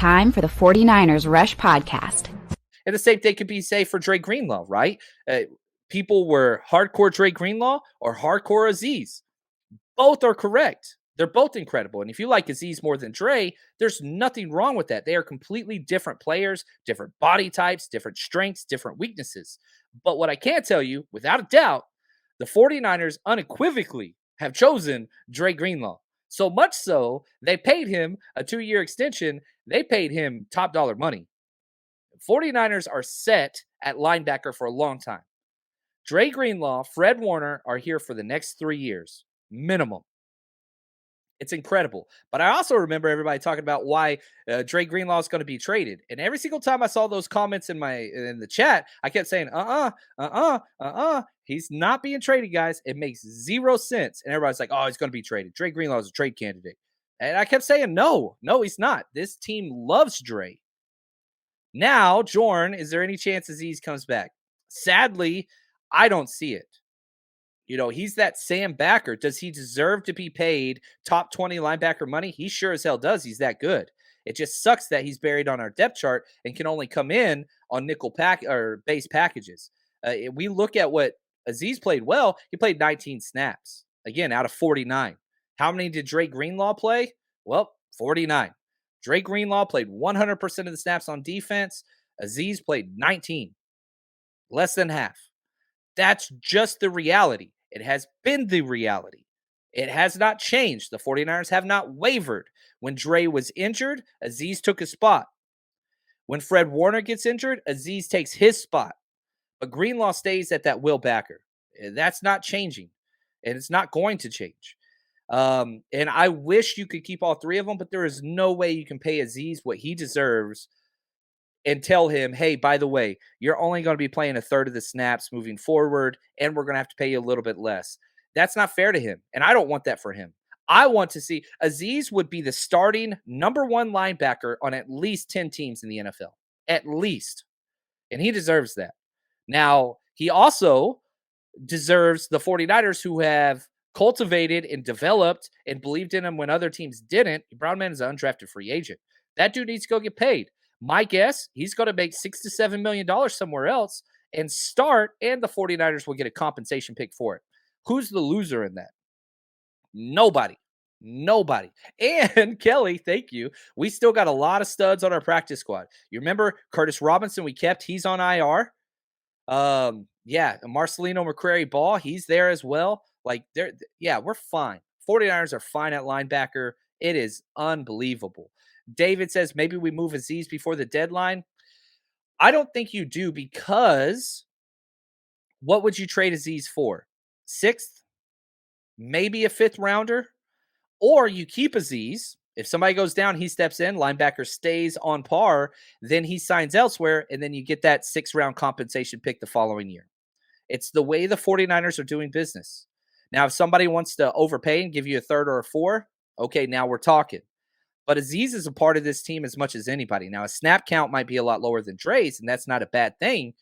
time for the 49ers Rush podcast. And the same thing could be say for Dre Greenlaw, right? People were hardcore Dre Greenlaw or hardcore Azeez. Both are correct. They're both incredible. And if you like Azeez more than Dre, there's nothing wrong with that. They are completely different players, different body types, different strengths, different weaknesses. But what I can tell you, without a doubt, the 49ers unequivocally have chosen Dre Greenlaw. So much so, they paid him a 2-year extension. They paid him top dollar money. 49ers are set at linebacker for a long time. Dre Greenlaw, Fred Warner are here for the next 3 years, minimum. It's incredible. But I also remember everybody talking about why Dre Greenlaw is going to be traded. And every single time I saw those comments in the chat, I kept saying, he's not being traded, guys. It makes zero sense. And everybody's like, oh, he's going to be traded. Dre Greenlaw is a trade candidate. And I kept saying, no, he's not. This team loves Dre. Now, Jorn, is there any chance Azeez comes back? Sadly, I don't see it. You know, he's that Sam backer. Does he deserve to be paid top 20 linebacker money? He sure as hell does. He's that good. It just sucks that he's buried on our depth chart and can only come in on nickel pack or base packages. We look at what Azeez played well. He played 19 snaps, again, out of 49. How many did Dre Greenlaw play? Well, 49. Dre Greenlaw played 100% of the snaps on defense. Azeez played 19, less than half. That's just the reality. It has been the reality. It has not changed. The 49ers have not wavered. When Dre was injured, Azeez took his spot. When Fred Warner gets injured, Azeez takes his spot. But Greenlaw stays at that will backer. That's not changing. And it's not going to change. And I wish you could keep all three of them, but there is no way you can pay Azeez what he deserves and tell him, hey, by the way, you're only going to be playing a third of the snaps moving forward, and we're going to have to pay you a little bit less. That's not fair to him, and I don't want that for him. I want to see Azeez would be the starting number one linebacker on at least 10 teams in the NFL, at least, and he deserves that. Now, he also deserves the 49ers who have cultivated and developed and believed in him when other teams didn't. Brownman is an undrafted free agent. That dude needs to go get paid. My guess, he's going to make $6 to $7 million somewhere else and start, and the 49ers will get a compensation pick for it. Who's the loser in that? Nobody. And Kelly, thank you. We still got a lot of studs on our practice squad. You remember Curtis Robinson we kept? He's on IR. Marcelino McCrary Ball, he's there as well. We're fine. 49ers are fine at linebacker. It is unbelievable. David says maybe we move Azeez before the deadline. I don't think you do, because what would you trade Azeez for? 6th? Maybe a 5th rounder? Or you keep Azeez. If somebody goes down, he steps in, linebacker stays on par, then he signs elsewhere, and then you get that 6th round compensation pick the following year. It's the way the 49ers are doing business. Now, if somebody wants to overpay and give you a 3rd or a 4, okay, now we're talking. But Azeez is a part of this team as much as anybody. Now, a snap count might be a lot lower than Dre's, and that's not a bad thing.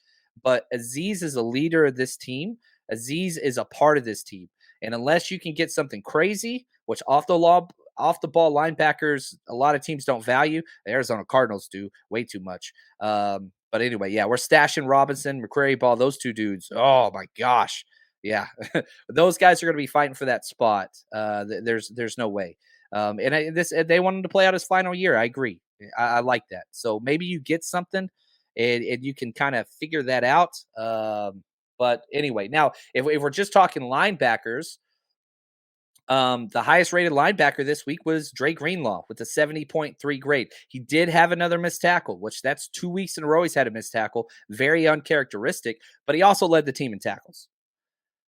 But Azeez is a leader of this team. Azeez is a part of this team. And unless you can get something crazy, which off the ball linebackers, a lot of teams don't value. The Arizona Cardinals do way too much. But anyway, yeah, we're stashing Robinson, McCrary Ball, those two dudes. Oh, my gosh. Yeah, those guys are going to be fighting for that spot. There's no way. They want him to play out his final year. I agree. I like that. So maybe you get something and you can kind of figure that out. But anyway, now if we're just talking linebackers, the highest rated linebacker this week was Dre Greenlaw with a 70.3 grade. He did have another missed tackle, which that's 2 weeks in a row he's had a missed tackle. Very uncharacteristic, but he also led the team in tackles.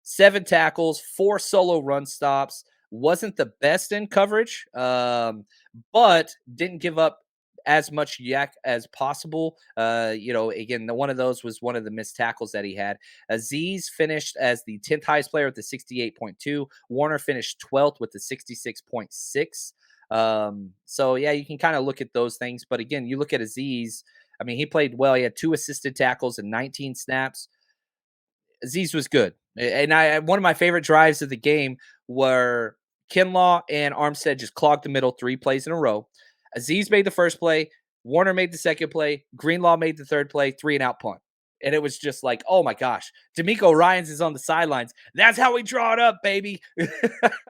7 tackles, 4 solo run stops. Wasn't the best in coverage, but didn't give up as much yak as possible. Again, one of those was one of the missed tackles that he had. Azeez finished as the 10th highest player with the 68.2. Warner finished 12th with the 66.6. So, yeah, you can kind of look at those things. But, again, you look at Azeez. I mean, he played well. He had 2 assisted tackles and 19 snaps. Azeez was good. And one of my favorite drives of the game were Kinlaw and Armstead just clogged the middle 3 plays in a row. Azeez made the first play. Warner made the second play. Greenlaw made the third play, 3-and-out punt. And it was just like, oh my gosh, D'Amico Ryans is on the sidelines. That's how we draw it up, baby.